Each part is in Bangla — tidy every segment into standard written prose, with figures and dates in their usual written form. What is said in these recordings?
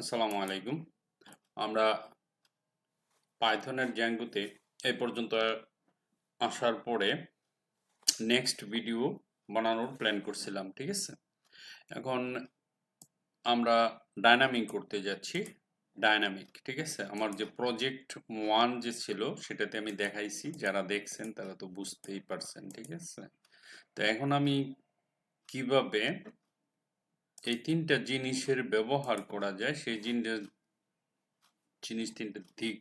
আসসালামু আলাইকুম। আমরা পাইথনের জ্যাঙ্গোতে এই পর্যন্ত আসার পরে নেক্সট ভিডিও বানানোর প্ল্যান করছিলাম, ঠিক আছে? এখন আমরা ডাইনামিক করতে যাচ্ছি। ডাইনামিক, ঠিক আছে? আমার যে প্রজেক্ট 1 যে ছিল সেটাতে আমি দেখাইছি, যারা দেখছেন তারা তো বুঝতেই পারছেন, ঠিক আছে? তো এখন আমি কিভাবে এই তিনটা জিনিসের ব্যবহার করা যায় সেই জিনিস তিনটা দিক।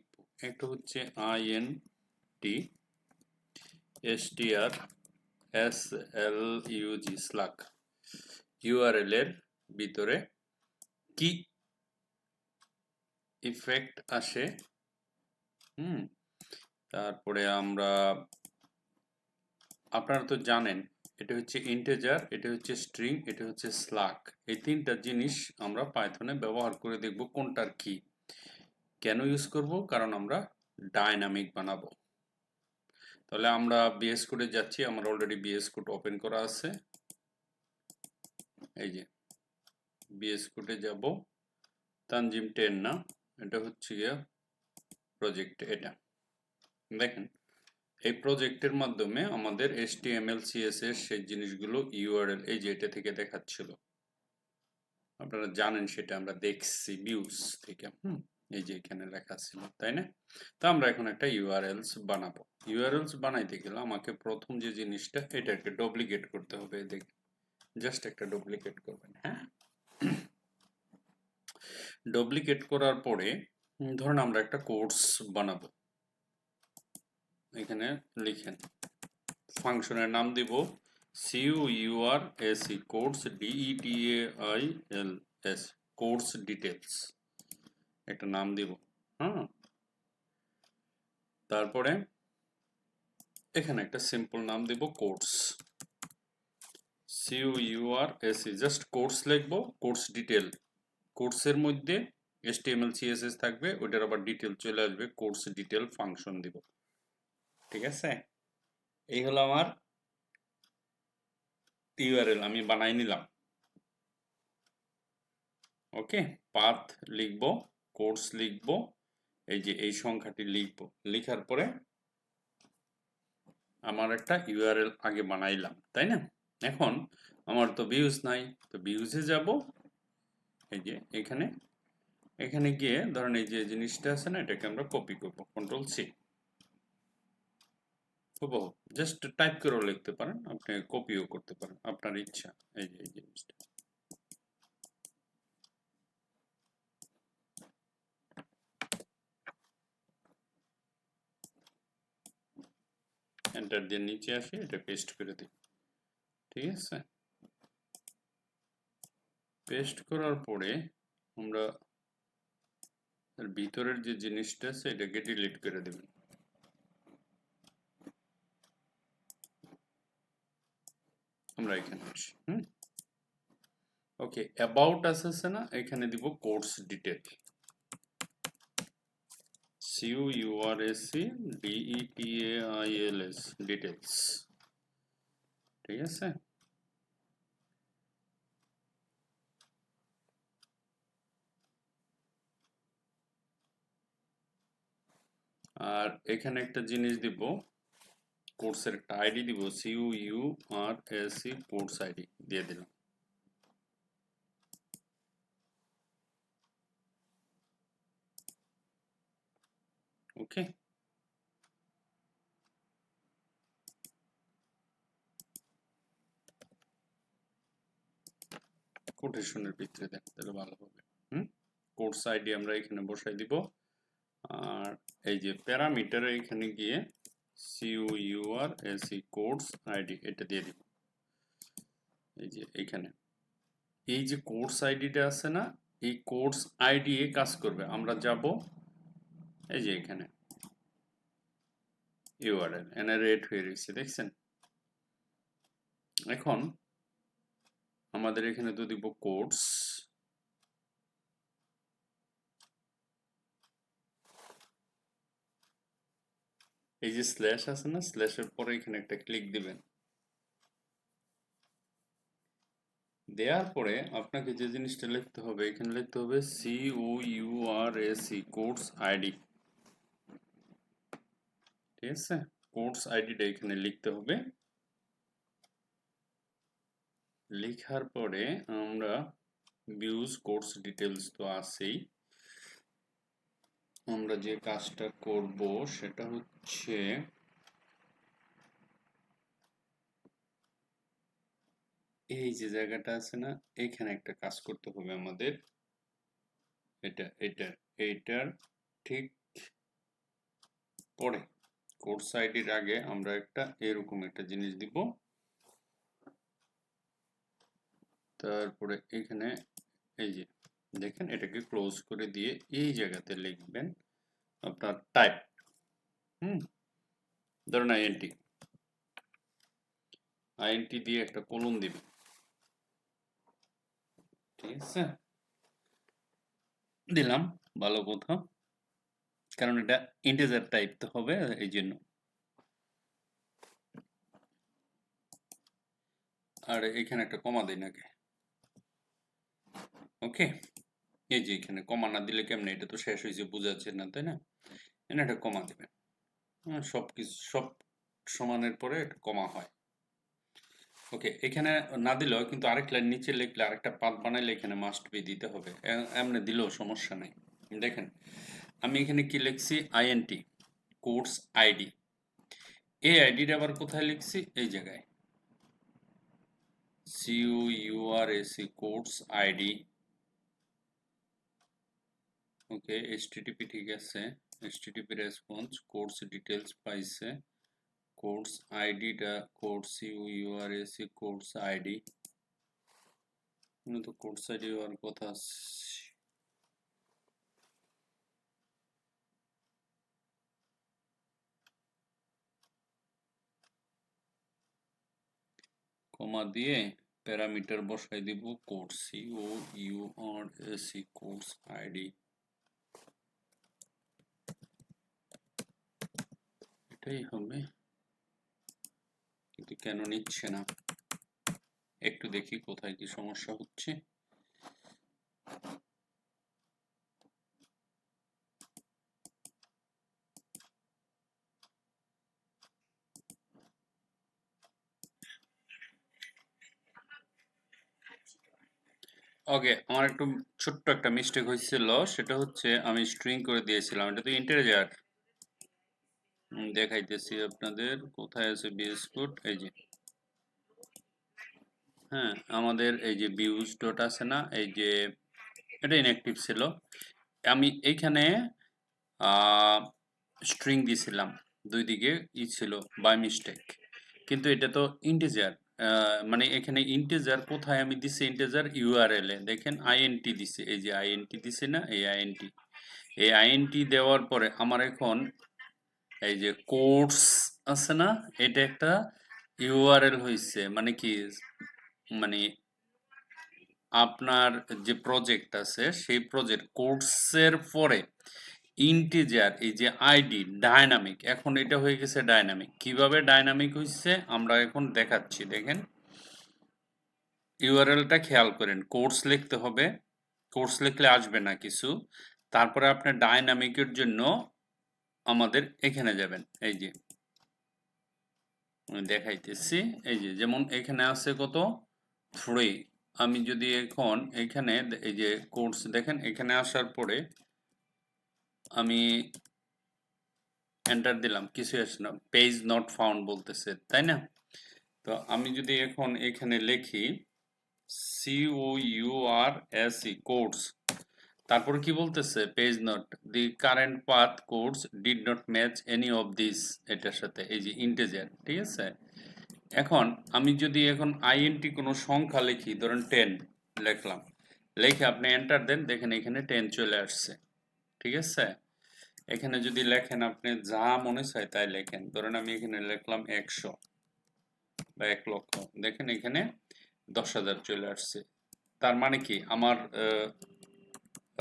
একটা হচ্ছে INT str slug slug URL এর ভিতরে কি ইফেক্ট আসে। তারপরে আপনারা তো জানেন এটা হচ্ছে ইন্টিজার, এটা হচ্ছে স্ট্রিং, এটা হচ্ছে স্লাগ। এই তিনটা জিনিস আমরা পাইথনে ব্যবহার করে দেখব কোনটার কি, কেন ইউজ করব, কারণ আমরা ডাইনামিক বানাবো। তাহলে আমরা বিএস কোডে যাচ্ছি। আমার অলরেডি বিএস কোড ওপেন করা আছে। এই যে বিএস কোডে যাব, তানজিম 10 না, এটা হচ্ছে গিয়া প্রজেক্ট। এটা দেখেন, এই প্রজেক্টের মাধ্যমে আমাদের HTML CSS সেই জিনিসগুলো URL এই যে এটা থেকে দেখাচ্ছিল, আপনারা জানেন সেটা আমরা দেখছি ভিউজ থেকে। এই যে এখানে লেখা ছিল, তাই না? তো আমরা এখন একটা URLs বানাবো। URLs বানাইতে গেলে আমাকে প্রথম যে জিনিসটা, এটাকে ডুপ্লিকেট করতে হবে। দেখেন, জাস্ট একটা ডুপ্লিকেট করবেন। হ্যাঁ, ডুপ্লিকেট করার পরে ধরুন আমরা একটা কোর্স বানাবো। এখানে লিখেন, ফাংশনের নাম দিব CURS course DETAILS course details, একটা নাম দিব। তারপরে এখানে একটা সিম্পল নাম দিব কোর্স CURS, জাস্ট কোর্স লিখবো। কোর্স ডিটেল, কোর্সের মধ্যে HTML CSS থাকবে, ওইটার আবার ডিটেল চলে আসবে, কোর্স ডিটেল ফাংশন দিব। ঠিক আছে, এই হলো আমার URL, আমি বানাই নিলাম। ওকে, পাথ লিখবো, কোর্স লিখবো, এই যে এই সংখ্যাটি লিখবো। লেখার পরে আমার একটা URL আগে বানাইলাম, তাই না? এখন আমার তো ভিউজ নাই, তো ভিউজে যাব। এই যে এখানে গিয়ে ধরেন এই যে জিনিসটা আছে না, এটাকে আমরা কপি করব, Ctrl+C। হুবহু জাস্ট টাইপ করেও লিখতে পারেন, আপনি কপিও করতে পারেন, আপনার ইচ্ছা। এই যে এই জিনিসটা এন্টার দিয়ে নিচে আসি, এটা পেস্ট করে দিই। ঠিক আছে, পেস্ট করার পরে আমরা এর ভিতরের যে জিনিসটা আছে এটাকে ডিলিট করে দেবেন। আমরা এখানে আসি। ওকে, অ্যাবাউট আছে না, এখানে দিব কোর্স ডিটেল, CURSDETAILS ডিটেলস। ঠিক আছে, আর এখানে একটা জিনিস দিব, কোর্সের একটা আইডি দিব, CURSE কোর্স আইডি দিয়ে দিলাম। ওকে, কোটেশনের ভিতরে দেন, তাহলে ভালো হবে। কোর্স আইডি আমরা এখানে বসাই দিব, আর এই যে প্যারামিটারে এখানে গিয়ে CURSE কোর্স আইডি এটা দিয়ে দিব। এই যে এখানে এই যে কোর্স আইডিটা আছে না, এই কোর্স আইডি এ কাজ করবে। আমরা যাব এই যে এখানে URL এনে রেড হয়ে রয়েছে, দেখছেন? এখন আমাদের এখানে তো দিব কোর্স, এই যে স্ল্যাশ আছে না, স্ল্যাশের পরে এখানে একটা ক্লিক দিবেন, দেওয়ার পরে আপনাকে যে জিনিসটা লিখতে হবে, এখানে লিখতে হবে COURSE কোর্স আইডি। ঠিক আছে, কোর্স আইডিটা এখানে লিখতে হবে। লেখার পরে আমরা ভিউজ কোর্স ডিটেলস তো আছেই, আমরা যে কাজটা করব সেটা হচ্ছে এই যে জায়গাটা আছে না, এখানে একটা কাজ করতে হবে আমাদের। এইটার ঠিক পরে কোর্স আইডির আগে আমরা একটা এরকম একটা জিনিস দিব। তারপরে এখানে এই যে দেখেন, এটাকে ক্লোজ করে দিয়ে এই জায়গাতে লিখবেন আপনার টাইপ, ধরুন আইএনটি দিয়ে একটা কোলন দিবেন। ঠিক আছে, দিলাম, ভালো কথা, কারণ এটা ইন্টিজার টাইপ তো হবে এই জন্য। আর এখানে একটা কমা দিই নাকি? ওকে, এই যে এখানে কমা না দিলে কেমনে, এটা তো শেষ হয়েছে, বোঝা যাচ্ছে না, তাই না? এখানে একটা কমা দিবেন। সব সমানের পরে একটা কমা হয়। ওকে, এখানে না দিলেও কিন্তু আরেক লাইন নিচে লিখলে, আরেকটা পাত বানাইলে এখানে মাস্ট বি দিতে হবে, এমনি দিলেও সমস্যা নেই। দেখেন আমি এখানে কি লিখছি, আইএনটি কোর্স আইডি। এই আইডিটা আবার কোথায় লিখছি, এই জায়গায় COURSE কোর্স আইডি। ওকে, HTTP ঠিক আছে, HTTP রেসপন্স, কোর্স ডিটেলস পাইছে, কোর্স আইডিটা কোর্স COURSE কোর্স আইডি, তো কোর্স আইডি হওয়ার কথা। কমা দিয়ে প্যারামিটার বসাই দিব কোর্স COURSE কোর্স আইডি, এটাই হবে। কিন্তু কেন নিচ্ছে না, একটু দেখি কোথায় কি সমস্যা হচ্ছে। ওকে, আমার একটু ছোট্ট একটা মিস্টেক হয়েছিল, সেটা হচ্ছে আমি স্ট্রিং করে দিয়েছিলাম, এটা তো ইন্টিজার। দেখাইতেছি আপনাদের, কোথায় আছে বিস্কুট, এই যে, হ্যাঁ আমাদের এই যে ভিউজ ডট আছে না, এই যে এটা ইনঅ্যাক্টিভ ছিল, আমি এইখানে স্ট্রিং দিয়েছিলাম, দুই দিকে ছিল বাই মিস্টেক, কিন্তু এটা তো ইন্টিজার। মানে এখানে ইন্টিজার কোথায় আমি দিছি, ইন্টিজার ইউআরএল এ দেখেন আইএনটি দিছে, এই যে আইএনটি দিছে না, এই আইএনটি দেওয়ার পরে আমার এখন এই যে কোর্স আছে না, এটা একটা ইউআরএল হয়েছে, মানে কি, মানে আপনার যে প্রজেক্ট আছে সেই প্রজেক্ট কোর্সের পরে ইন্টিজার, এই যে আইডি ডায়নামিক, এখন এটা হয়ে গেছে ডায়নামিক। কিভাবে ডায়নামিক হয়েছে আমরা এখন দেখাচ্ছি, দেখেন ইউআরএলটা খেয়াল করেন, কোর্স লিখতে হবে, কোর্স লিখলে আসবে না কিছু, তারপরে আপনার ডায়নামিকের জন্য আমাদের এখানে যাবেন, এই যে আমি দেখাইতেছি, এই যে যেমন এখানে আছে কত, 3। আমি যদি এখন এখানে এই যে কোর্স দেখেন, এখানে আসার পরে আমি এন্টার দিলাম, কিছু আসছে না, পেজ নট ফাউন্ড বলতেছে, তাই না? তো আমি যদি এখন এখানে লিখি COURSE কোর্স, তারপর কি বলতেছে, page not, the current path course did not match any of this, এটার সাথে, এই যে ইন্টিজার, ঠিক আছে। এখন আমি যদি এখন আইএনটি কোনো সংখ্যা লিখি, ধরেন 10 লিখলাম, লিখে আপনি এন্টার দেন, দেখেন এখানে 10 চলে আসছে, ঠিক আছে। এখানে যদি লেখেন আপনি যা মনে চায় তাই লেখেন, ধরেন আমি এখানে লিখলাম 100 বা 1 লক্ষ, দেখেন এখানে 10,000 চলে আসছে। তার মানে কি, আমার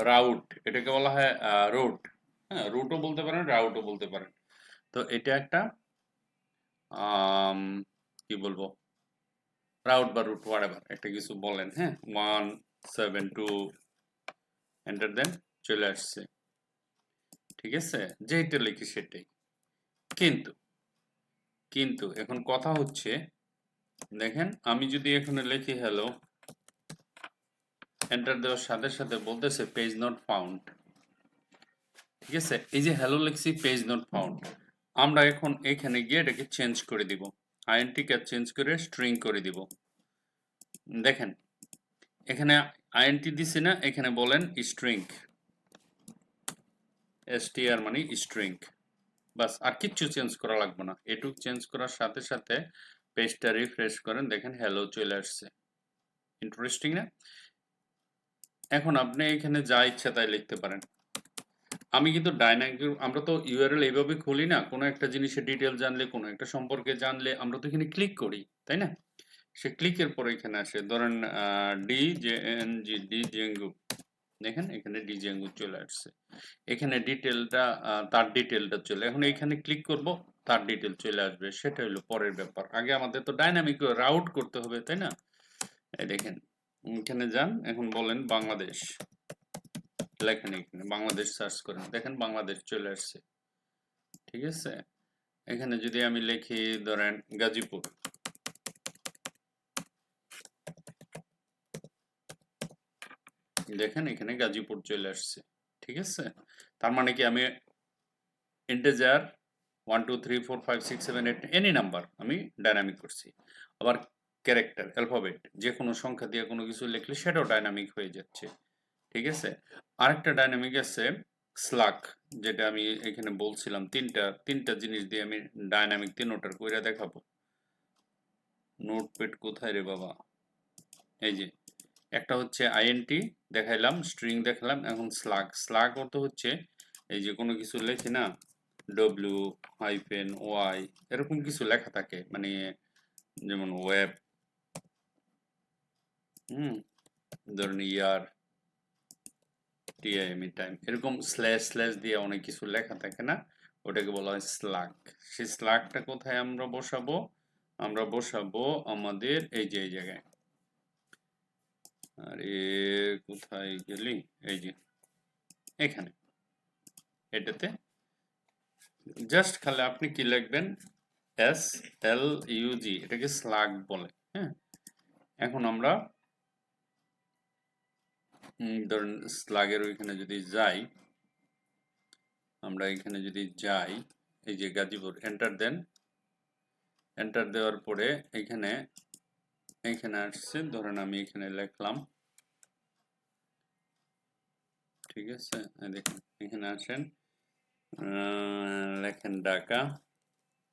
রাউট, এটাকে বলা হয় রুট, হ্যাঁ রুটও বলতে পারেন, রাউটও বলতে পারেন। তো এটা একটা কি বলবো, রাউট বা রুট হোয়াটএভার একটা কিছু বলেন, হ্যাঁ, 172 এন্টার দেন, চলে আসছে। ঠিক আছে, যেটা লিখি সেটাই। কিন্তু কিন্তু এখন কথা হচ্ছে, দেখেন আমি যদি এখানে লিখি হ্যালো, এন্টার দেওয়ার সাথে সাথে বলতেছে পেজ নট ফাউন্ড। ঠিক আছে, এই যে হ্যালো লিখছি, পেজ নট ফাউন্ড। আমরা এখন এখানে গিয়ে এটাকে চেঞ্জ করে দিব, আইএনটি কে চেঞ্জ করে স্ট্রিং করে দিব। দেখেন এখানে আইএনটি দিছি না, এখানে বলেন স্ট্রিং, str মানে স্ট্রিং, বাস, আর কিচ্ছু চেঞ্জ করা লাগবে না। এটুকু চেঞ্জ করার সাথে সাথে পেজটা রিফ্রেশ করেন, দেখেন হ্যালো চলে আসছে। ইন্টারেস্টিং না? এখন আপনি এখানে যা ইচ্ছা তাই লিখতে পারেন। আমি কিন্তু ডাইনামিক, আমরা তো ইউআরএল এইভাবে খুলি না, কোনো একটা জিনিসের ডিটেল জানলে, কোনো একটা সম্পর্কে জানলে আমরা তো এখানে ক্লিক করি, তাই না? সে ক্লিকের পরে এখানে আসে, ধরেন ডিজেএনজি, ডিজেঙ্গু, দেখেন এখানে ডিজেঙ্গু চলে আসছে। এখানে ডিটেলটা, তার ডিটেলটা চলে, এখন এখানে ক্লিক করব, তার ডিটেল চলে আসবে। সেটা হলো পরের ব্যাপার, আগে আমাদের তো ডাইনামিক রাউট করতে হবে, তাই না? এই দেখেন এখানে যান, এখন বলেন বাংলাদেশ, লেখেন এখানে বাংলাদেশ সার্চ করেন, দেখেন বাংলাদেশ চলে আসছে। ঠিক আছে, এখানে যদি আমি লিখি ধরেন গাজীপুর, দেখেন এখানে গাজীপুর চলে আসছে। ঠিক আছে, তার মানে কি আমি ইন্টিজার 1 2 3 4 5 6 7 8 এনি নাম্বার আমি ডাইনামিক করছি। আবার ক্যারেক্টার, অ্যালফাবেট, যে কোনো সংখ্যা দিয়ে কোনো কিছু লিখলে সেটাও ডাইনামিক হয়ে যাচ্ছে। ঠিক আছে, আরেকটা ডাইনামিক আছে স্লাগ, যেটা আমি এখানে বলছিলাম, তিনটা জিনিস দিয়ে আমি ডাইনামিক তিনটার কইরা দেখাবো। নোটপ্যাড কোথায় রে বাবা, এই যে একটা হচ্ছে আইএনটি দেখাইলাম, স্ট্রিং দেখালাম, এখন স্লাগ। স্লাগ অর্থ হচ্ছে এই যে কোনো কিছু লেখি না, ডব্লিউ হাইফেন ওয়াই এরকম কিছু লেখা থাকে, মানে যেমন ওয়েব, ধরুন ইয়ার, টিআইএমই টাইম, এরকম স্ল্যাশ স্ল্যাশ দিয়ে অনেক কিছু লেখা থাকে না, ওটাকে বলা হয় স্লাগ। সেই স্লাগটা কোথায় আমরা বসাবো? আমরা বসাবো আমাদের এই যে এই জায়গায়, আরে কোথায় গেলি, এই যে এখানে, এটাতে জাস্ট খালি আপনি কি লিখবেন, SLUG, এটাকে স্লাগ বলে। হ্যাঁ, এখন আমরা ধরেন স্লাগের ওইখানে যদি যাই, আমরা এখানে যদি যাই, এই যে গাজীপুর, এন্টার দেন, এন্টার দেওয়ার পরে এখানে আসছে, ধরেন আমি এখানে লিখলাম, ঠিক আছে, দেখেন এখানে আসেন, লেখেন ঢাকা,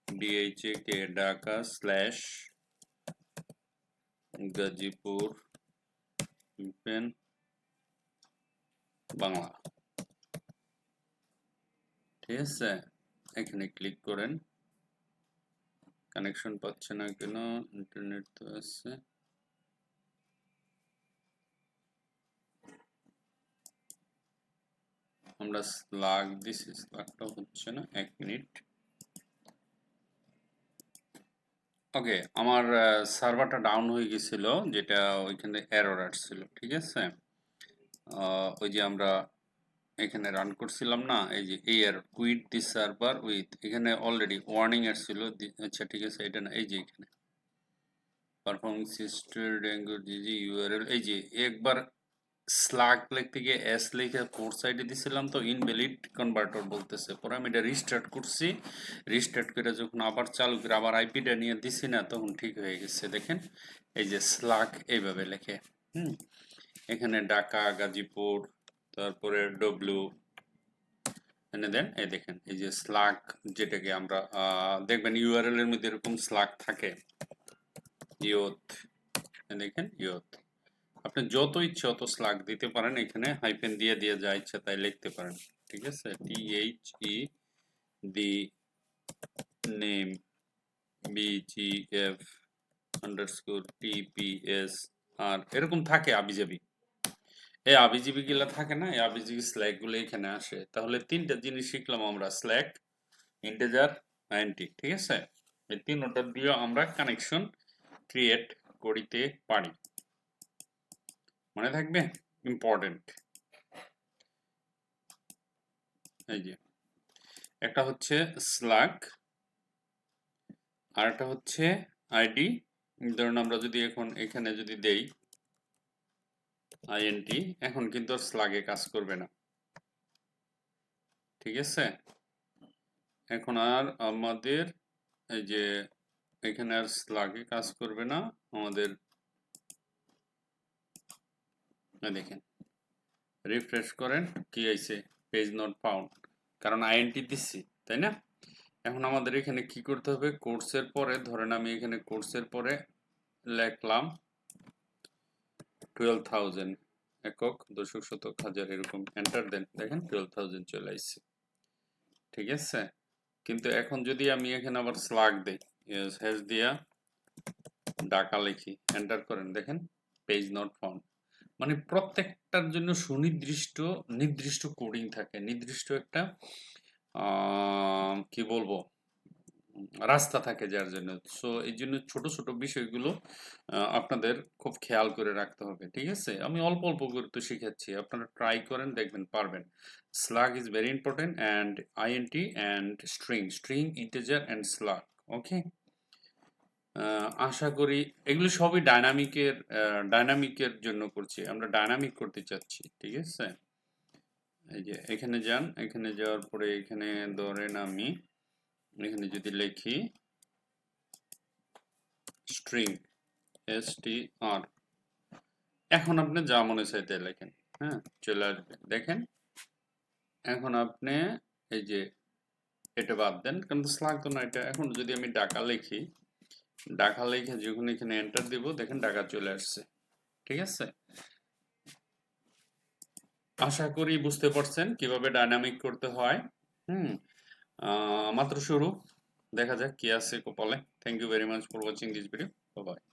DHAK ঢাকা স্ল্যাশ গাজীপুর বাংলা। ঠিক আছে, এখানে ক্লিক করেন, কানেকশন পাচ্ছে না কেন, ইন্টারনেট তো আছে। আমরা স্লাগ দিছি, স্লাগটা হচ্ছে না, 1 মিনিট। ওকে, আমার সার্ভারটা ডাউন হয়ে গেছিল, যেটা ওইখানে এরর আসছিল। ঠিক আছে, ওই যে আমরা এখানে রান করছিলাম না, এই যে এর কুইট দিস সার্ভার উইথ, এখানে অলরেডি ওয়ার্নিং আসছিল। আচ্ছা ঠিক আছে, এটা না, এই যে এখানে পারফরমিং সিস্টেম ল্যাঙ্গুয়েজ ইউআরএল, এই যে একবার স্লাগ লিখতে গিয়ে এস লিখে ফোর সাইডে দিছিলাম, তো ইনভ্যালিড কনভার্টার বলতেছে। পরে আমি এটা রিস্টার্ট করছি, রিস্টার্ট করে যখন আবার চালু করে আবার আইপিটা নিয়ে দিছি না, তখন ঠিক হয়ে গেছে। দেখেন এই যে স্লাগ এইভাবে লেখে, এখানে ঢাকা, গাজীপুর, তারপরে ডব্লিউ এনে দেন, এই দেখেন এই যে স্লাগ, যেটাকে আমরা দেখবেন ইউআরএল এর মধ্যে এরকম স্লাগ থাকে, ইয়ত, দেখেন ইয়ত। আপনি যত ইচ্ছে অত স্লাগ দিতে পারেন, এখানে হাইফেন দিয়ে দিয়ে যা ইচ্ছা তাই লিখতে পারেন। ঠিক আছে, THE the name BGF underscore TPS আর এরকম থাকে আবিজাবি। এই আবিজিবি গুলা থাকে না, এই আবিজিবি স্ল্যাগ গুলো এখানে আসে। তাহলে তিনটা জিনিস শিখলাম আমরা, স্ল্যাগ, ইন্টিজার, আইএনটি। ঠিক আছে, এই তিনটা দিয়ে আমরা কানেকশন ক্রিয়েট করিতে পারি। মনে থাকবে, ইম্পর্টেন্ট। এই যে একটা হচ্ছে স্ল্যাগ আর একটা হচ্ছে আইডি। ধরুন আমরা যদি এখন এখানে যদি দেই আইএনটি, এখন কিন্তু আর স্ল্যাগে কাজ করবে না, ঠিক আছে? এখন আর আমাদের এই যে এখানে আর স্ল্যাগে কাজ করবে না আমাদের। দেখেন রিফ্রেশ করেন, কি আইছে, পেজ নট ফাউন্ড, কারণ আইএনটি দিচ্ছি, তাই না? এখন আমাদের এখানে কি করতে হবে, কোর্সের পরে ধরেন আমি এখানে কোর্সের পরে লিখলাম 12,000 একক, দশক, শতক, হাজার, এরকম এন্টার দেন, দেখেন 12,000 চলে আসছে, ঠিক আছে? কিন্তু এখন যদি আমি এখানে আবার স্ল্যাগ দেই, হ্যাশ দিয়া ঢাকা লিখি, এন্টার করেন, দেখেন পেজ নট ফাউন্ড। মানে প্রত্যেকটার জন্য নির্দিষ্ট কোডিং থাকে, নির্দিষ্ট একটা কি বলবো রাস্তা থাকে যার জন্য। সো এই জন্য ছোট ছোট বিষয়গুলো আপনাদের খুব খেয়াল করে রাখতে হবে, ঠিক আছে? আমি অল্প অল্প করে তো শিখাচ্ছি, আপনারা ট্রাই করেন, দেখবেন পারবেন। Slag is very important, and INT and string, integer and slag. Okay, আশা করি এগুলো সবই ডাইনামিকের জন্য করছি, আমরা ডাইনামিক করতে চাচ্ছি, ঠিক আছে? এই যে এখানে যান, এখানে যাওয়ার পরে এখানে ধরেন আমি এখানে যদি লিখি স্ট্রিং str, এখন আপনি যা মনে চাই তাই লেখেন, হ্যাঁ চলে আসবে, দেখেন। এখন আপনি এই যে এটা বাদ দেন, কারণ স্ল্যাগ তো না এটা। এখন যদি আমি ঢাকা লিখি, ঢাকা লিখে যখন এখানে এন্টার দিব, দেখেন ঢাকা চলে আসছে, ঠিক আছে? আশা করি বুঝতে পারছেন কিভাবে ডাইনামিক করতে হয়। মাত্র শুরু, দেখা যাক কি আছে কপালে। Thank you very much for watching this video. Bye by.